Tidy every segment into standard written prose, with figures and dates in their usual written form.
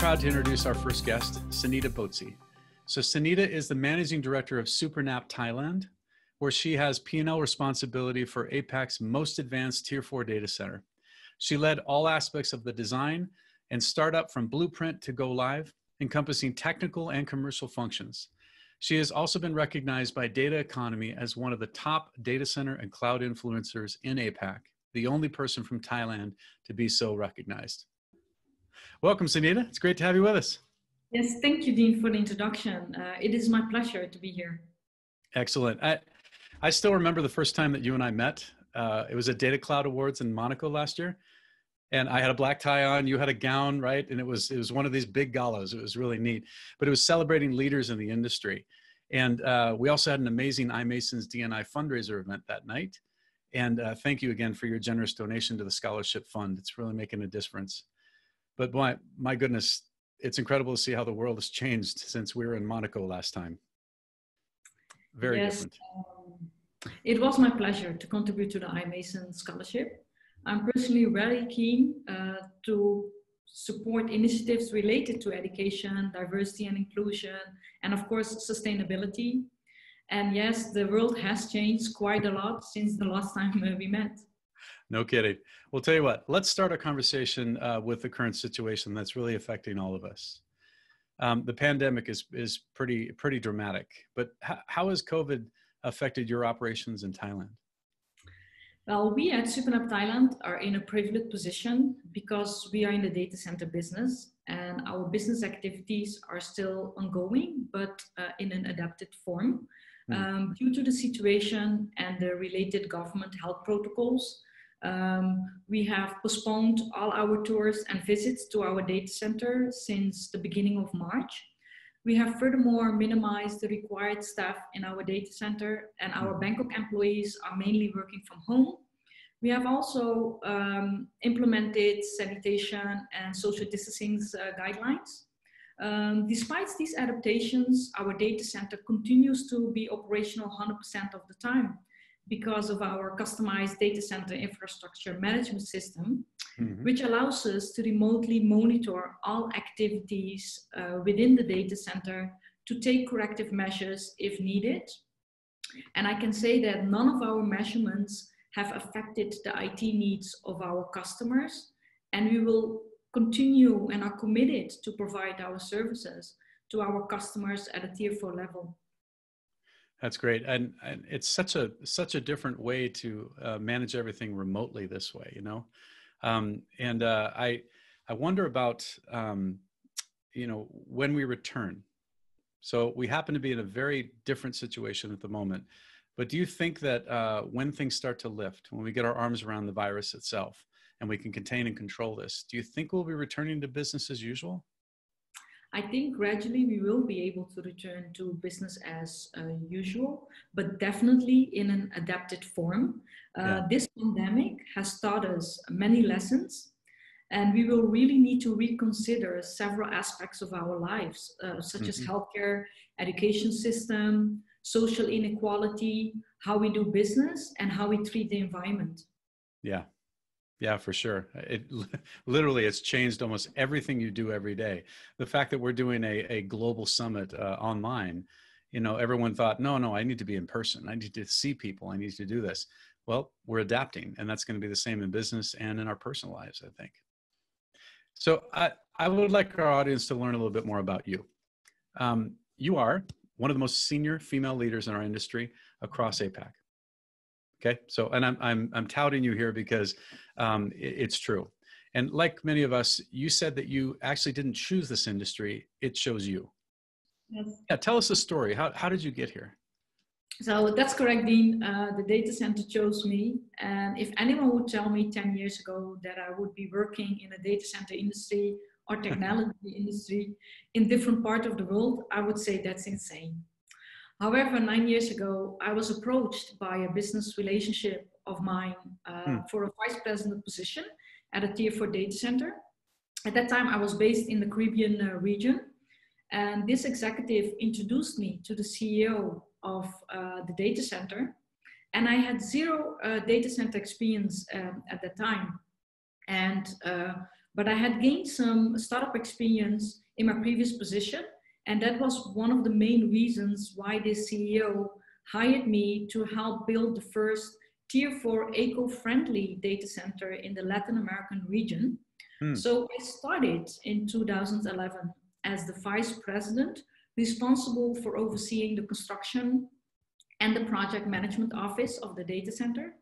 proud to introduce our first guest, Sunita Bottse. So Sunita is the Managing Director of SuperNap Thailand, where she has P&L responsibility for APAC's most advanced Tier 4 data center. She led all aspects of the design and startup from blueprint to go live, encompassing technical and commercial functions. She has also been recognized by Data Economy as one of the top data center and cloud influencers in APAC, the only person from Thailand to be so recognized. Welcome, Sunita. It's great to have you with us. Yes, thank you, Dean, for the introduction. It is my pleasure to be here. Excellent. I still remember the first time that you and I met. It was at Data Cloud Awards in Monaco last year. And I had a black tie on, you had a gown, right? And it was one of these big galas. It was really neat, but it was celebrating leaders in the industry. And we also had an amazing iMasons D&I fundraiser event that night. And thank you again for your generous donation to the scholarship fund. It's really making a difference. But my goodness, it's incredible to see how the world has changed since we were in Monaco last time. Very different. It was my pleasure to contribute to the iMasons scholarship. I'm personally very keen to support initiatives related to education, diversity and inclusion, and of course, sustainability. And yes, the world has changed quite a lot since the last time we met. No kidding. Well, tell you what, let's start our conversation with the current situation that's really affecting all of us. The pandemic is pretty dramatic, but how has COVID affected your operations in Thailand? Well, we at SuperNap Thailand are in a privileged position because we are in the data center business and our business activities are still ongoing, but in an adapted form. Due to the situation and the related government health protocols, we have postponed all our tours and visits to our data center since the beginning of March. We have furthermore minimized the required staff in our data center, and our Bangkok employees are mainly working from home. We have also implemented sanitation and social distancing guidelines. Despite these adaptations, our data center continues to be operational 100% of the time because of our customized data center infrastructure management system, which allows us to remotely monitor all activities within the data center to take corrective measures if needed. And I can say that none of our measurements have affected the IT needs of our customers, and we will continue and are committed to provide our services to our customers at a Tier 4 level. That's great, and it's such a different way to manage everything remotely this way, you know. I wonder about you know, when we return. So we happen to be in a very different situation at the moment. But do you think that when things start to lift, when we get our arms around the virus itself, and we can contain and control this, do you think we'll be returning to business as usual? I think gradually we will be able to return to business as usual, but definitely in an adapted form. This pandemic has taught us many lessons, and we will really need to reconsider several aspects of our lives, such as healthcare, education system, social inequality, how we do business, and how we treat the environment. Yeah, for sure. It's changed almost everything you do every day. The fact that we're doing a global summit online, you know, everyone thought, no, I need to be in person. I need to see people. I need to do this. Well, we're adapting, and that's going to be the same in business and in our personal lives, I think. So I would like our audience to learn a little bit more about you. You are one of the most senior female leaders in our industry across APAC. Okay, so, and I'm touting you here because it's true. And like many of us, you said that you actually didn't choose this industry, it chose you. Yes. Yeah, tell us the story. How did you get here? So that's correct, Dean. The data center chose me. And if anyone would tell me 10 years ago that I would be working in a data center industry or technology industry in different parts of the world, I would say that's insane. However, 9 years ago, I was approached by a business relationship of mine for a vice president position at a Tier 4 data center. At that time, I was based in the Caribbean region. And this executive introduced me to the CEO of the data center. And I had zero data center experience at that time. And but I had gained some startup experience in my previous position. And that was one of the main reasons why this CEO hired me to help build the first Tier 4 eco-friendly data center in the Latin American region. So I started in 2011 as the vice president responsible for overseeing the construction and the project management office of the data center,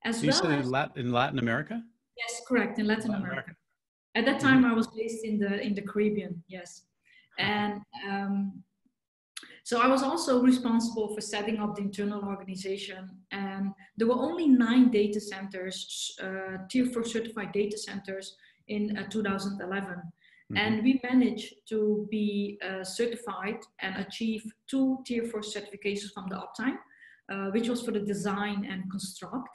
as You well said as, in Latin America? yes, correct, in Latin Latin America. America. At that time, I was based in the Caribbean, yes. And so I was also responsible for setting up the internal organization. And there were only 9 data centers, Tier 4 certified data centers in 2011. And we managed to be certified and achieve 2 Tier 4 certifications from the Uptime, which was for the design and construct.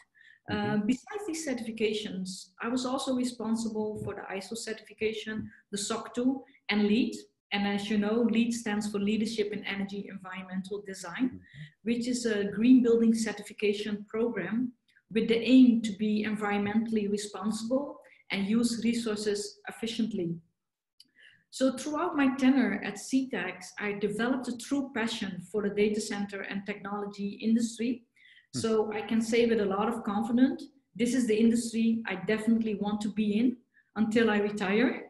Besides these certifications, I was also responsible for the ISO certification, the SOC 2, and LEED. And as you know, LEED stands for Leadership in Energy Environmental Design, which is a green building certification program with the aim to be environmentally responsible and use resources efficiently. So throughout my tenure at CTEX, I developed a true passion for the data center and technology industry. So I can say with a lot of confidence, this is the industry I definitely want to be in until I retire.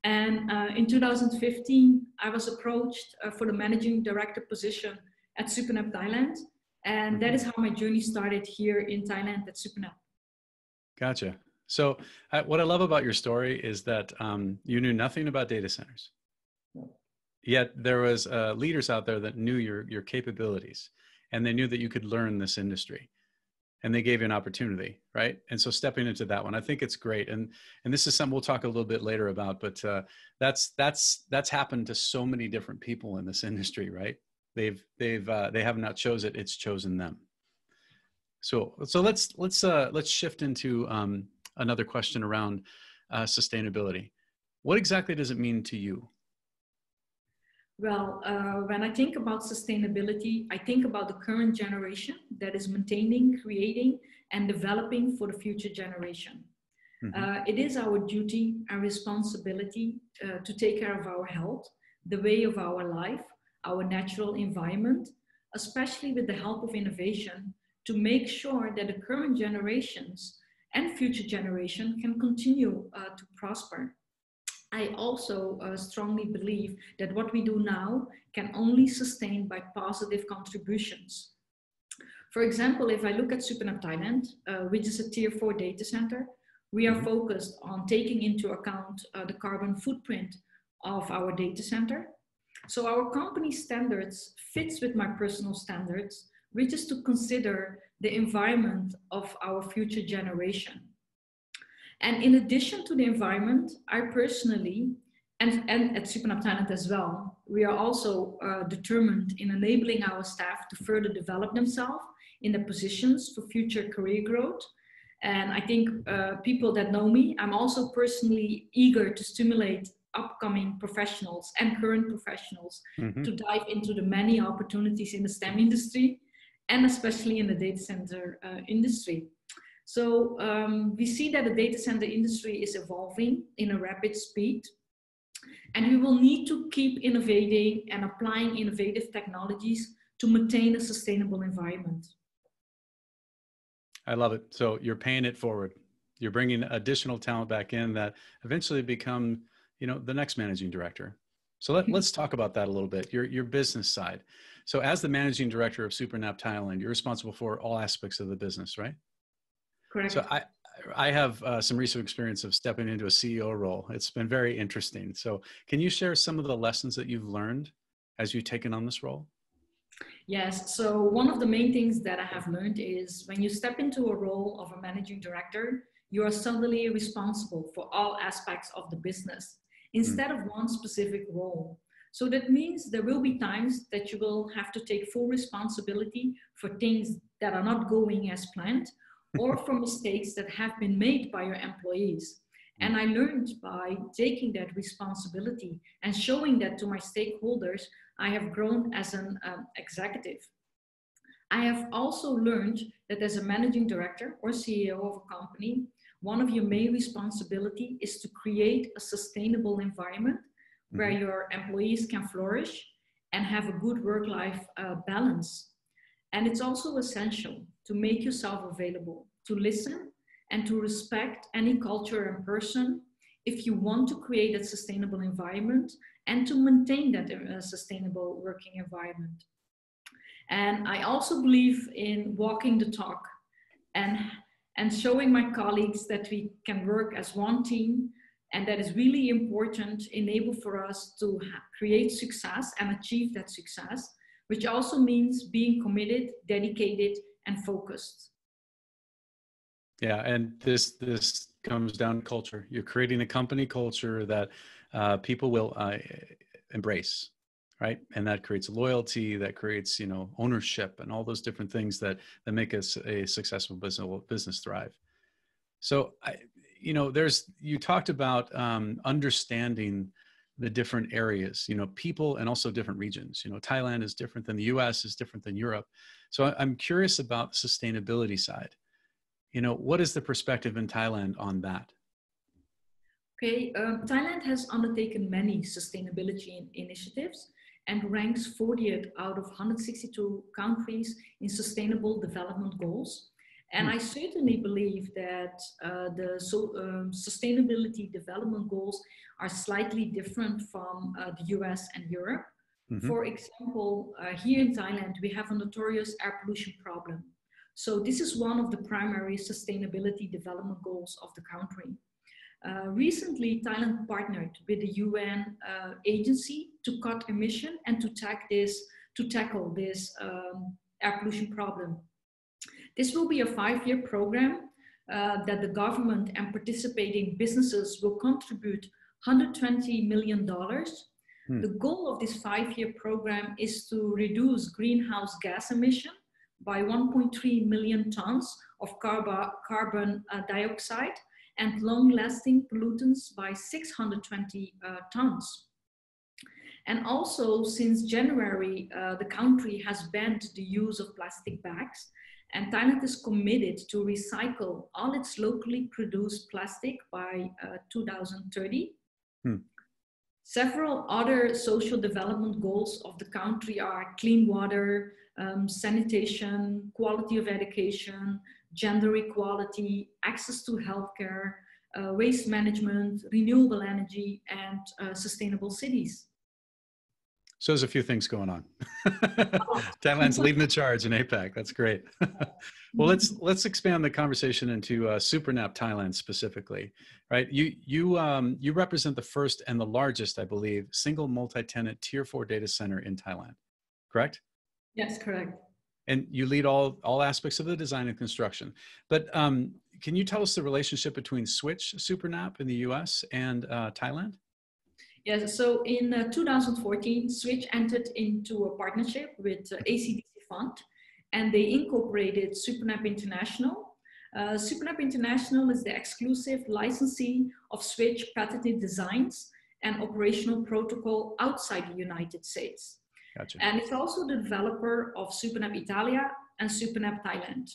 And in 2015, I was approached for the managing director position at SuperNap Thailand. And that is how my journey started here in Thailand at SuperNap. Gotcha. So what I love about your story is that you knew nothing about data centers, yet there was leaders out there that knew your capabilities, and they knew that you could learn this industry, and they gave you an opportunity, right? And so stepping into that one, I think it's great. And this is something we'll talk a little bit later about, but that's happened to so many different people in this industry, right? They have not chose it; it's chosen them. So let's shift into another question around sustainability. What exactly does it mean to you? Well, when I think about sustainability, I think about the current generation that is maintaining, creating, and developing for the future generation. It is our duty and responsibility to take care of our health, the way of our life, our natural environment, especially with the help of innovation, to make sure that the current generations and future generation can continue to prosper. I also strongly believe that what we do now can only sustain by positive contributions. For example, if I look at SuperNap Thailand, which is a Tier 4 data center, we are focused on taking into account the carbon footprint of our data center. So our company standards fits with my personal standards, which is to consider the environment of our future generation. And in addition to the environment, I personally, and at SuperNap Thailand as well, we are also determined in enabling our staff to further develop themselves in the positions for future career growth. And I think people that know me, I'm also personally eager to stimulate upcoming professionals and current professionals to dive into the many opportunities in the STEM industry, and especially in the data center industry. So we see that the data center industry is evolving in a rapid speed, and we will need to keep innovating and applying innovative technologies to maintain a sustainable environment. I love it. So you're paying it forward. You're bringing additional talent back in that eventually become, the next managing director. So let's talk about that a little bit, your business side. So as the managing director of SuperNap Thailand, you're responsible for all aspects of the business, right? Correct. So I have some recent experience of stepping into a CEO role. It's been very interesting. So can you share some of the lessons that you've learned as you've taken on this role? Yes. So one of the main things that I have learned is when you step into a role of a managing director, you are suddenly responsible for all aspects of the business instead of one specific role. So that means there will be times that you will have to take full responsibility for things that are not going as planned, or for mistakes that have been made by your employees. And I learned by taking that responsibility and showing that to my stakeholders, I have grown as an executive. I have also learned that as a managing director or CEO of a company, one of your main responsibility is to create a sustainable environment where your employees can flourish and have a good work-life balance. And it's also essential to make yourself available, to listen and to respect any culture and person if you want to create a sustainable environment and to maintain that sustainable working environment. And I also believe in walking the talk and showing my colleagues that we can work as one team, and that is really important, enable for us to create success and achieve that success, which also means being committed, dedicated, and focused. Yeah, and this comes down to culture. You're creating a company culture that people will embrace, right? And that creates loyalty, that creates, you know, ownership, and all those different things that make us a successful business thrive. So, you know, you talked about understanding the different areas, you know, people and also different regions. You know, Thailand is different than the US, is different than Europe. So I'm curious about the sustainability side. You know, what is the perspective in Thailand on that? Okay, Thailand has undertaken many sustainability initiatives and ranks 40th out of 162 countries in sustainable development goals. And I certainly believe that sustainability development goals are slightly different from the US and Europe. For example, here in Thailand, we have a notorious air pollution problem. So this is one of the primary sustainability development goals of the country. Recently, Thailand partnered with the UN agency to cut emission and to tackle this air pollution problem. This will be a 5-year program that the government and participating businesses will contribute $120 million. The goal of this 5-year program is to reduce greenhouse gas emission by 1.3 million tons of carbon dioxide and long-lasting pollutants by 620 tons. And also, since January, the country has banned the use of plastic bags, and Thailand is committed to recycle all its locally produced plastic by 2030. Several other social development goals of the country are clean water, sanitation, quality of education, gender equality, access to healthcare, waste management, renewable energy, and sustainable cities. So there's a few things going on. Thailand's leading the charge in APAC. That's great. Well, let's expand the conversation into SuperNap Thailand specifically, right? You represent the first and the largest, I believe, single multi-tenant Tier 4 data center in Thailand, correct? Yes, correct. And you lead all aspects of the design and construction. But can you tell us the relationship between Switch SuperNap in the US and Thailand? Yes, so in 2014, Switch entered into a partnership with ACDC Fund, and they incorporated SuperNap International. SuperNap International is the exclusive licensee of Switch patented designs and operational protocol outside the United States. Gotcha. And it's also the developer of SuperNap Italia and SuperNap Thailand.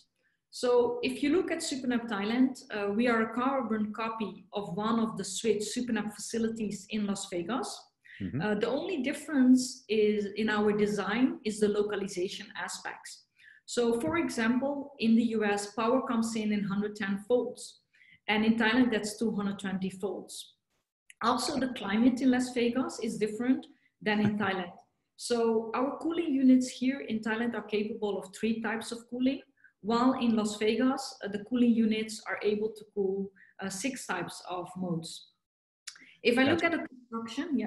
So if you look at SuperNap Thailand, we are a carbon copy of one of the Switch SuperNap facilities in Las Vegas. The only difference is in our design is the localization aspects. So for example, in the US, power comes in 110 volts, and in Thailand, that's 220 volts. Also, the climate in Las Vegas is different than in Thailand. So our cooling units here in Thailand are capable of 3 types of cooling, while in Las Vegas, the cooling units are able to cool 6 types of modes. If I look at the construction,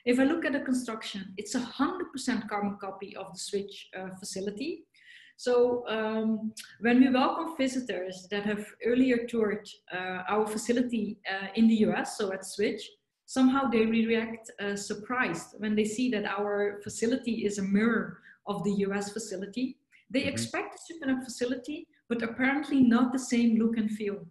if I look at the construction, it's 100% carbon copy of the Switch facility. So when we welcome visitors that have earlier toured our facility in the US, so at Switch, somehow they react surprised when they see that our facility is a mirror of the US facility. They expect a SuperNap facility, but apparently not the same look and feel.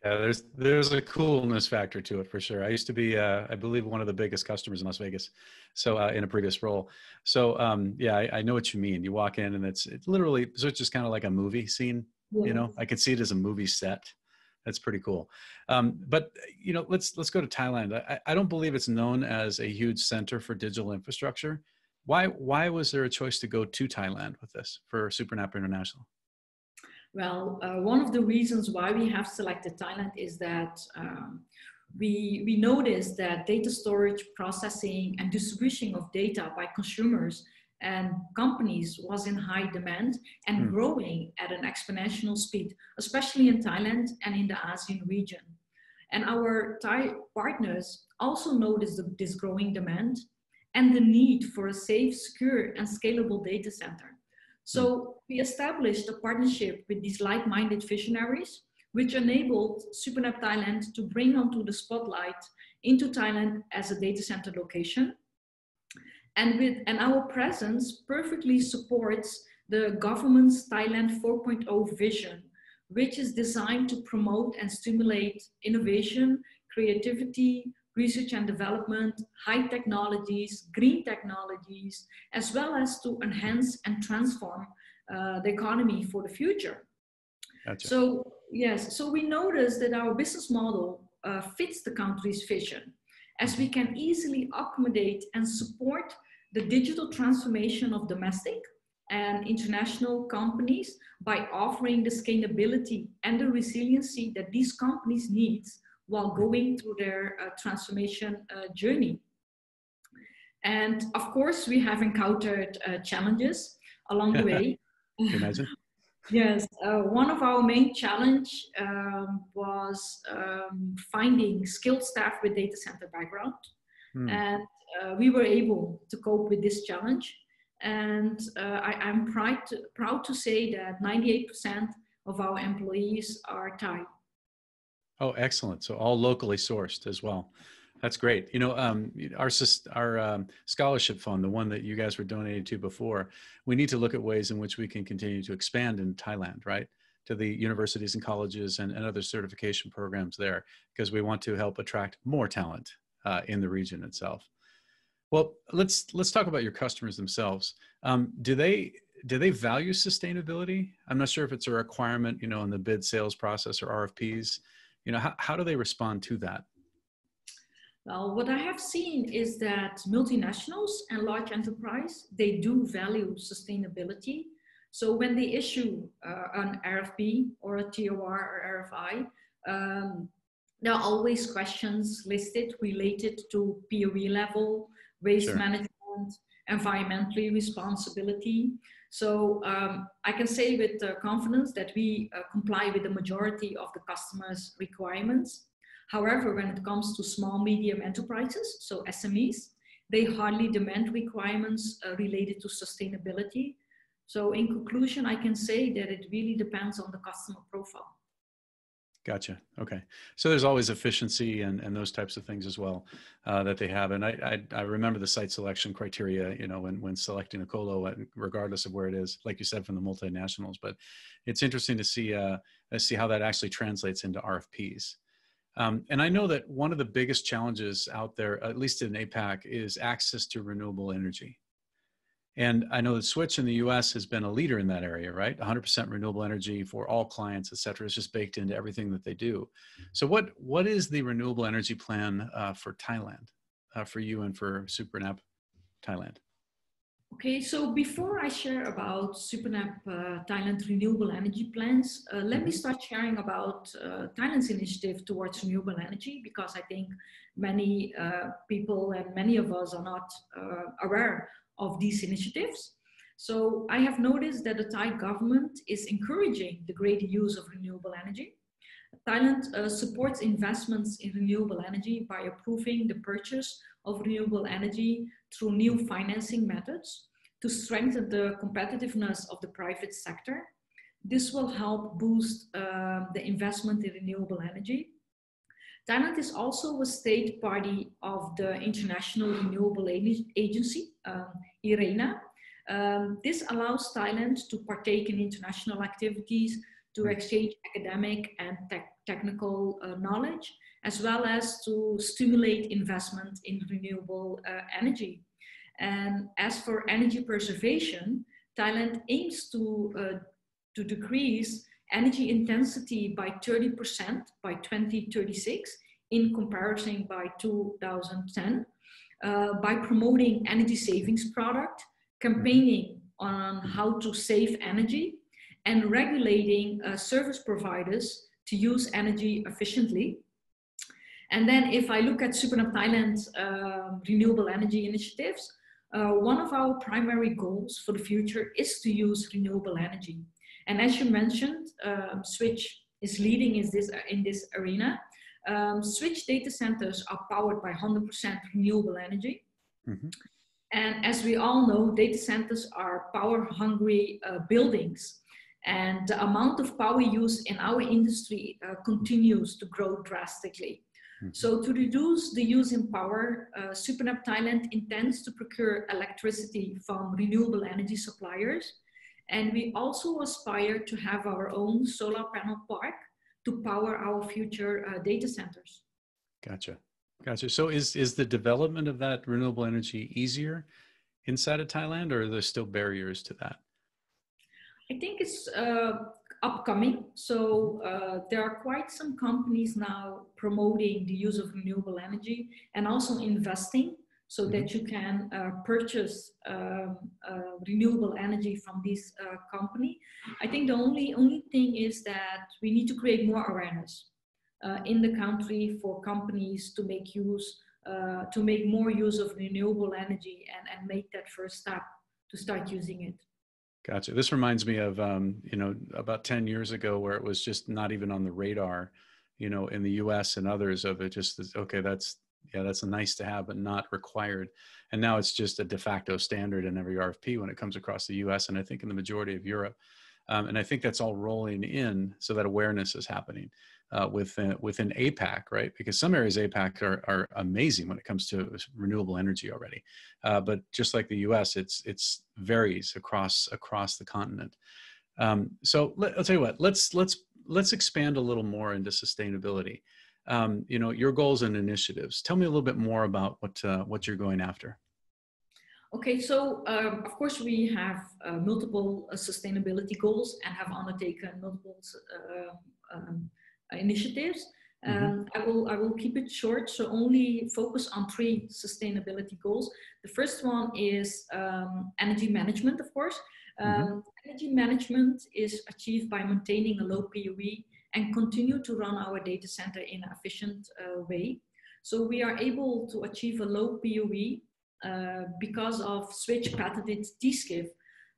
Yeah, there's a coolness factor to it for sure. I used to be, I believe, one of the biggest customers in Las Vegas, so in a previous role. So yeah, I know what you mean. You walk in and it's literally, so it's just kind of like a movie scene, You Yeah. know, I could see it as a movie set. That's pretty cool. But you know, let's go to Thailand. I don't believe it's known as a huge center for digital infrastructure. Why was there a choice to go to Thailand with this for SuperNap International? Well, one of the reasons why we have selected Thailand is that we noticed that data storage, processing, and distribution of data by consumers and companies was in high demand and growing at an exponential speed, especially in Thailand and in the ASEAN region. And our Thai partners also noticed this growing demand and the need for a safe, secure, and scalable data center. So we established a partnership with these like-minded visionaries, which enabled SuperNap Thailand to bring onto the spotlight into Thailand as a data center location. And our presence perfectly supports the government's Thailand 4.0 vision, which is designed to promote and stimulate innovation, creativity, research and development, high technologies, green technologies, as well as to enhance and transform the economy for the future. Gotcha. So, yes, so we noticed that our business model fits the country's vision, as we can easily accommodate and support the digital transformation of domestic and international companies by offering the scalability and the resiliency that these companies need while going through their transformation journey. And of course, we have encountered challenges along the way. Can you imagine? Yes, one of our main challenge was finding skilled staff with data center background. And we were able to cope with this challenge. And I'm proud to say that 98% of our employees are Thai. Oh, excellent. So all locally sourced as well. That's great. You know, our scholarship fund, the one that you guys were donating to before, we need to look at ways in which we can continue to expand in Thailand, right? To the universities and colleges and other certification programs there, because we want to help attract more talent in the region itself. Well, let's talk about your customers themselves. Do they value sustainability? I'm not sure if it's a requirement, you know, in the bid sales process or RFPs. You know, how do they respond to that? Well, what I have seen is that multinationals and large enterprise, they do value sustainability. So when they issue an RFP or a TOR or RFI, there are always questions listed related to POE level, waste management, environmentally responsibility. So I can say with confidence that we comply with the majority of the customers' requirements. However, when it comes to small, medium enterprises, so SMEs, they hardly demand requirements related to sustainability. So in conclusion, I can say that it really depends on the customer profile. Gotcha. Okay. So there's always efficiency and those types of things as well that they have. And I remember the site selection criteria, you know, when selecting a colo, regardless of where it is, like you said, from the multinationals. But it's interesting to see how that actually translates into RFPs. And I know that one of the biggest challenges out there, at least in APAC, is access to renewable energy. And I know that Switch in the US has been a leader in that area, right? 100% renewable energy for all clients, et cetera. It's just baked into everything that they do. So what is the renewable energy plan for Thailand, for you and for SuperNap Thailand? Okay, so before I share about SuperNap Thailand renewable energy plans, let me start sharing about Thailand's initiative towards renewable energy, because I think many people and many of us are not aware of these initiatives. So I have noticed that the Thai government is encouraging the greater use of renewable energy. Thailand supports investments in renewable energy by approving the purchase of renewable energy through new financing methods to strengthen the competitiveness of the private sector. This will help boost the investment in renewable energy. Thailand is also a state party of the International Renewable Agency, IRENA. This allows Thailand to partake in international activities, to exchange academic and technical knowledge, as well as to stimulate investment in renewable energy. And as for energy preservation, Thailand aims to decrease energy intensity by 30% by 2036 in comparison by 2010, by promoting energy savings product, campaigning on how to save energy, and regulating service providers to use energy efficiently. And then if I look at SuperNap Thailand's renewable energy initiatives, one of our primary goals for the future is to use renewable energy. And as you mentioned, Switch is leading in this arena. Switch data centers are powered by 100% renewable energy. And as we all know, data centers are power-hungry buildings. And the amount of power used in our industry continues to grow drastically. So to reduce the use in power, SuperNap Thailand intends to procure electricity from renewable energy suppliers. And we also aspire to have our own solar panel park to power our future data centers. Gotcha. Gotcha. So is the development of that renewable energy easier inside of Thailand, or are there still barriers to that? I think it's upcoming. So there are quite some companies now promoting the use of renewable energy and also investing so that you can purchase renewable energy from this company. I think the only thing is that we need to create more awareness in the country for companies to make more use of renewable energy and make that first step to start using it. Gotcha. This reminds me of, about 10 years ago where it was just not even on the radar, in the US and others of it, just, okay, that's a nice to have, but not required. And now it's just a de facto standard in every RFP when it comes across the US and I think in the majority of Europe. And I think that's all rolling in so that awareness is happening within APAC, right? Because some areas of APAC are amazing when it comes to renewable energy already. But just like the US, it's varies across the continent. So I'll tell you what, let's expand a little more into sustainability. Your goals and initiatives. Tell me a little bit more about what you're going after. Okay, so of course we have multiple sustainability goals and have undertaken multiple initiatives. I will keep it short, so only focus on 3 sustainability goals. The first one is energy management, of course. Energy management is achieved by maintaining a low PUE and continue to run our data center in an efficient way. So we are able to achieve a low PUE because of Switch patented TSCIF,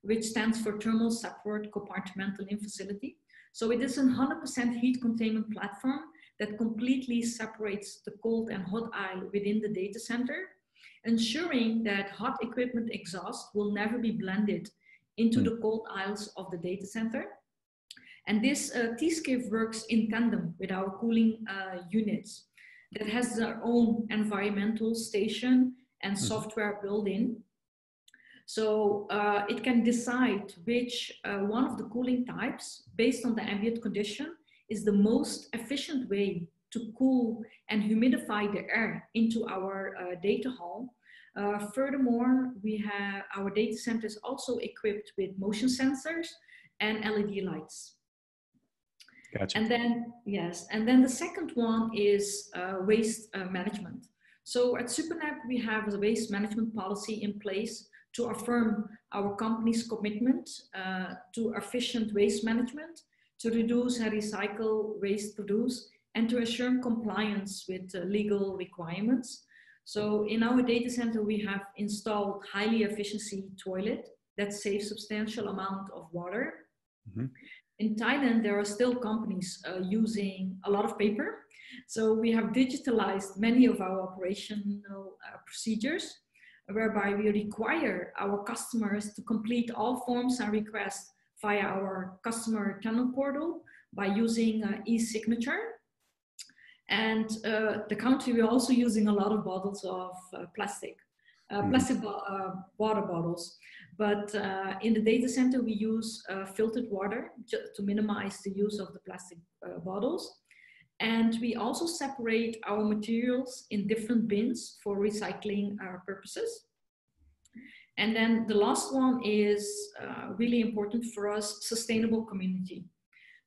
which stands for Thermal Separate Compartmentalizing Facility. So it is a 100% heat containment platform that completely separates the cold and hot aisle within the data center, ensuring that hot equipment exhaust will never be blended into the cold aisles of the data center. And this TSCIF works in tandem with our cooling units that has their own environmental station and software built in. So it can decide which one of the cooling types based on the ambient condition is the most efficient way to cool and humidify the air into our data hall. Furthermore, our data center is also equipped with motion sensors and LED lights. Gotcha. And then the second one is waste management. So at SuperNap, we have a waste management policy in place to affirm our company's commitment to efficient waste management, to reduce and recycle waste produced, and to ensure compliance with legal requirements. So in our data center, we have installed highly efficiency toilet that saves substantial amount of water. In Thailand, there are still companies using a lot of paper. So we have digitalized many of our operational procedures, whereby we require our customers to complete all forms and requests via our customer tenant portal by using e-signature. And the country, we're also using a lot of bottles of plastic water bottles. But in the data center, we use filtered water to minimize the use of the plastic bottles. And we also separate our materials in different bins for recycling purposes. And then the last one is really important for us, sustainable community.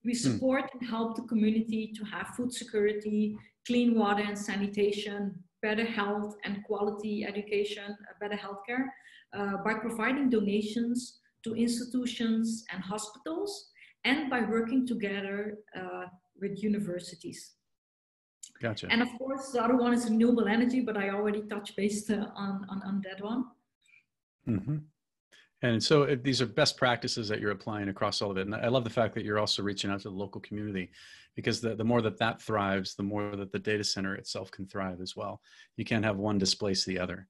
We support and help the community to have food security, clean water and sanitation, better health and quality education, better healthcare, by providing donations to institutions and hospitals, and by working together with universities. Gotcha. And of course, the other one is renewable energy, but I already touched base on that one. Mm-hmm. And so these are best practices that you're applying across all of it. And I love the fact that you're also reaching out to the local community, because the more that thrives, the more that the data center itself can thrive as well. You can't have one displace the other.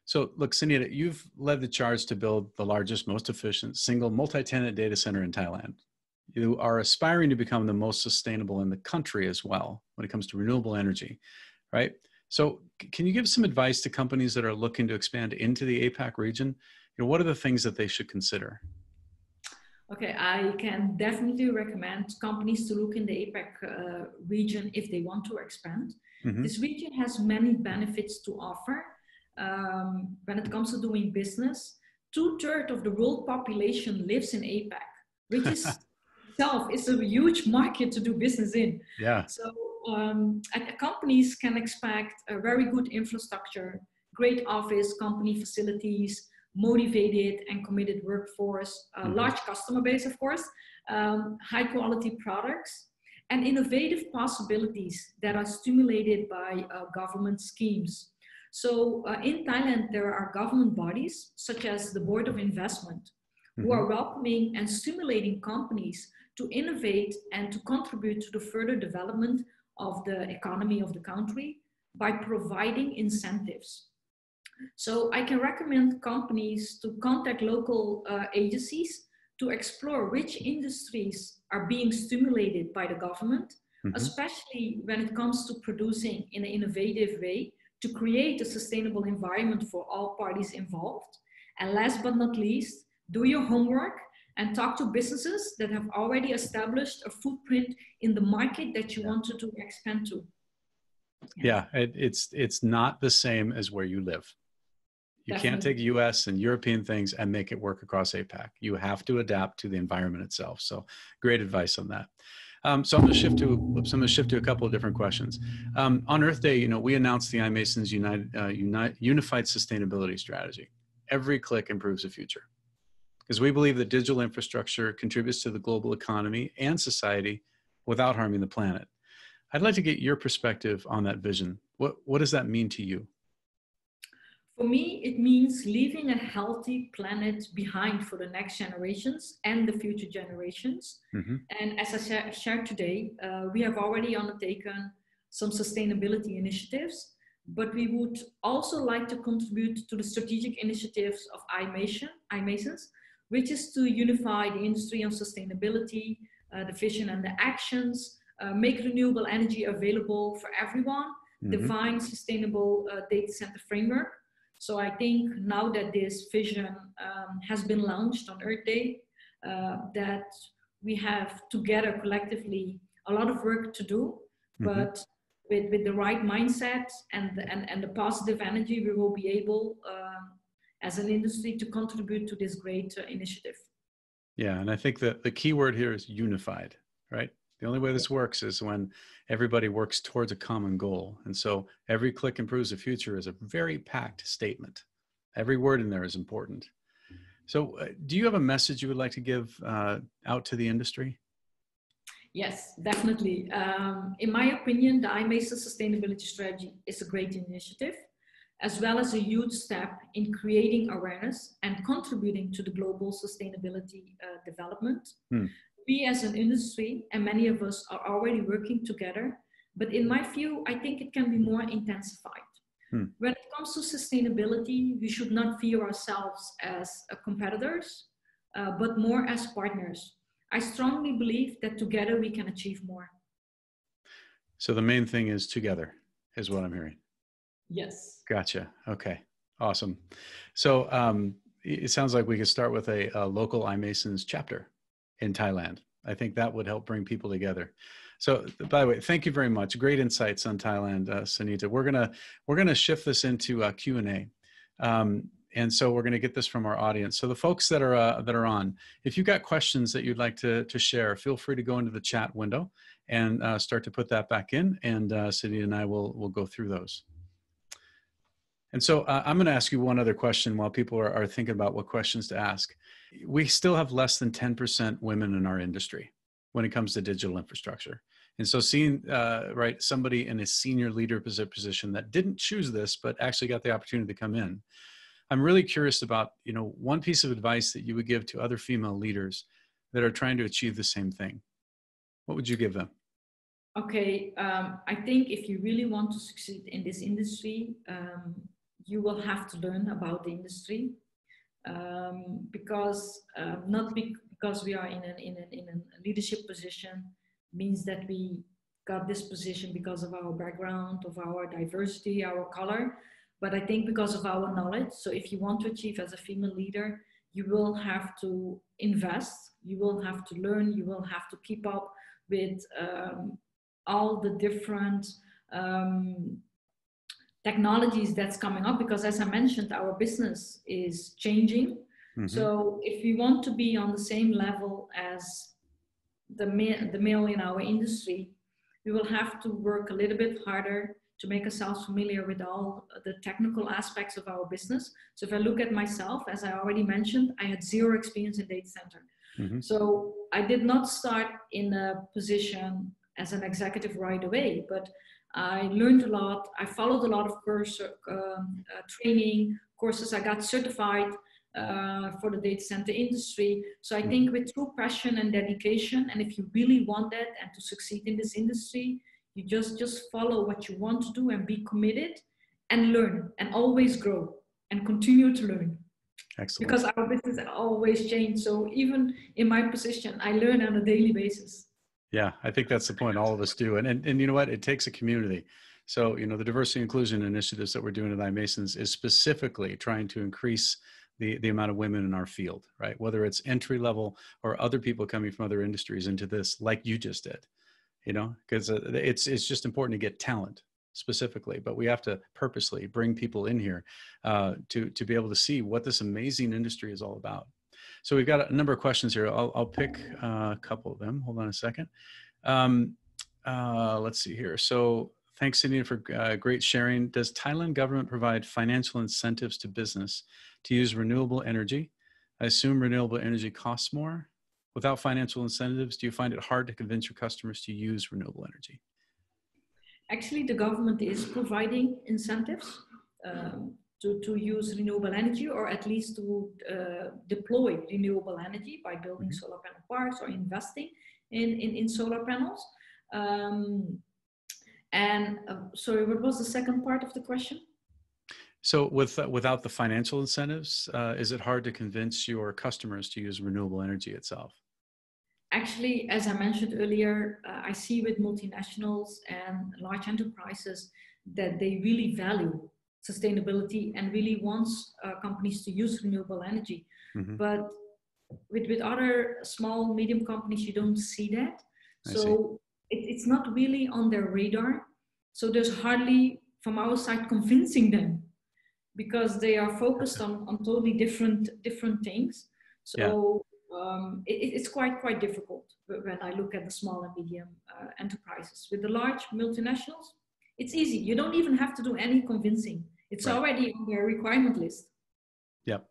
So look, Sunita, you've led the charge to build the largest, most efficient single multi-tenant data center in Thailand. You are aspiring to become the most sustainable in the country as well when it comes to renewable energy, right? So can you give some advice to companies that are looking to expand into the APAC region? You know, what are the things that they should consider? Okay, I can definitely recommend companies to look in the APAC region if they want to expand. Mm-hmm. This region has many benefits to offer. When it comes to doing business, 2/3 of the world population lives in APAC, which is itself is a huge market to do business in. Yeah. So companies can expect a very good infrastructure, great office, company facilities, motivated and committed workforce, large customer base, of course, high quality products, and innovative possibilities that are stimulated by government schemes. So in Thailand, there are government bodies such as the Board of Investment who are welcoming and stimulating companies to innovate and to contribute to the further development of the economy of the country by providing incentives. So I can recommend companies to contact local agencies to explore which industries are being stimulated by the government, especially when it comes to producing in an innovative way to create a sustainable environment for all parties involved. And last but not least, do your homework and talk to businesses that have already established a footprint in the market that you wanted to expand to. Yeah, it's not the same as where you live. You can't take US and European things and make it work across APAC. You have to adapt to the environment itself. So great advice on that. So I'm going to shift to a couple of different questions. On Earth Day, we announced the iMasons Unified Sustainability Strategy. Every click improves the future, because we believe that digital infrastructure contributes to the global economy and society without harming the planet. I'd like to get your perspective on that vision. What does that mean to you? For me, it means leaving a healthy planet behind for the next generations and the future generations. And as I shared today, we have already undertaken some sustainability initiatives, but we would also like to contribute to the strategic initiatives of iMasons, which is to unify the industry on sustainability, the vision and the actions, make renewable energy available for everyone, define sustainable data center framework. So I think now that this vision has been launched on Earth Day, that we have together collectively a lot of work to do, but with the right mindset and the positive energy, we will be able as an industry to contribute to this great initiative. Yeah, and I think that the key word here is unified, right? The only way this works is when everybody works towards a common goal. And so every click improves the future is a very packed statement. Every word in there is important. So do you have a message you would like to give out to the industry? Yes, definitely. In my opinion, the iMasons Sustainability Strategy is a great initiative, as well as a huge step in creating awareness and contributing to the global sustainability development. We as an industry, and many of us are already working together, but in my view, I think it can be more intensified. When it comes to sustainability, we should not view ourselves as competitors, but more as partners. I strongly believe that together we can achieve more. So the main thing is together, is what I'm hearing. Yes. Gotcha. Okay. Awesome. So it sounds like we could start with a local iMasons chapter in Thailand. I think that would help bring people together. So by the way, thank you very much. Great insights on Thailand, Sunita. We're gonna shift this into Q&A. And so we're going to get this from our audience. So the folks that are on, if you've got questions that you'd like to share, feel free to go into the chat window and start to put that back in, and Sunita and I will go through those. And so I'm going to ask you one other question while people are thinking about what questions to ask. We still have less than 10% women in our industry when it comes to digital infrastructure. And so seeing right, somebody in a senior leader position that didn't choose this, but actually got the opportunity to come in, I'm really curious about, you know, one piece of advice that you would give to other female leaders that are trying to achieve the same thing. What would you give them? Okay, I think if you really want to succeed in this industry, you will have to learn about the industry, because not because we are in a leadership position means that we got this position because of our background, of our diversity, our color, but I think because of our knowledge. So if you want to achieve as a female leader, you will have to invest, you will have to learn, you will have to keep up with all the different technologies that's coming up, because as I mentioned, our business is changing. Mm-hmm. So if we want to be on the same level as the male in our industry, we will have to work a little bit harder to make ourselves familiar with all the technical aspects of our business. So if I look at myself, as I already mentioned, I had zero experience in data center. Mm-hmm. So I did not start in a position as an executive right away, but I learned a lot. I followed a lot of training courses. I got certified for the data center industry. So I think with true passion and dedication, and if you really want that and to succeed in this industry, you just follow what you want to do and be committed and learn and always grow and continue to learn. Excellent. Because our business always changes. So even in my position, I learn on a daily basis. Yeah, I think that's the point. All of us do. And you know what? It takes a community. So, you know, the diversity inclusion initiatives that we're doing at iMasons is specifically trying to increase the amount of women in our field, right? Whether it's entry level or other people coming from other industries into this, like you just did, you know, because it's just important to get talent specifically, but we have to purposely bring people in here to be able to see what this amazing industry is all about. So we've got a number of questions here. I'll pick a couple of them. Hold on a second. Let's see here. So thanks, Sunita, for great sharing. Does Thailand government provide financial incentives to business to use renewable energy? I assume renewable energy costs more. Without financial incentives, do you find it hard to convince your customers to use renewable energy? Actually, the government is providing incentives to use renewable energy, or at least to deploy renewable energy by building solar panel parks or investing in solar panels. Sorry, what was the second part of the question? So without the financial incentives, is it hard to convince your customers to use renewable energy itself? Actually, as I mentioned earlier, I see with multinationals and large enterprises that they really value sustainability and really wants companies to use renewable energy. Mm-hmm. But with other small, medium companies, you don't see that. So it's not really on their radar. So there's hardly, from our side, convincing them, because they are focused on totally different things. So it's quite difficult when I look at the small and medium enterprises. With the large multinationals, it's easy. You don't even have to do any convincing. It's already on their requirement list. Yep.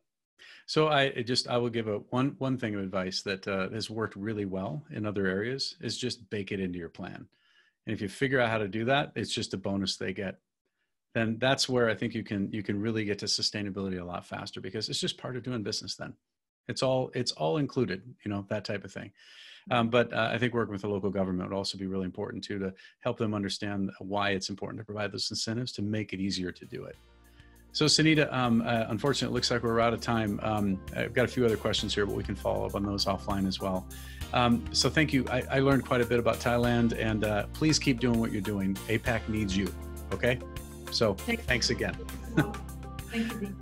So I will give one thing of advice that has worked really well in other areas is just bake it into your plan. And if you figure out how to do that, it's just a bonus they get. Then that's where I think you can really get to sustainability a lot faster, because it's just part of doing business then. It's all included, you know, that type of thing. But I think working with the local government would also be really important too, to help them understand why it's important to provide those incentives to make it easier to do it. So Sunita, unfortunately, it looks like we're out of time. I've got a few other questions here, but we can follow up on those offline as well. So thank you. I learned quite a bit about Thailand, and please keep doing what you're doing. APAC needs you, okay? So thanks again. Thank you.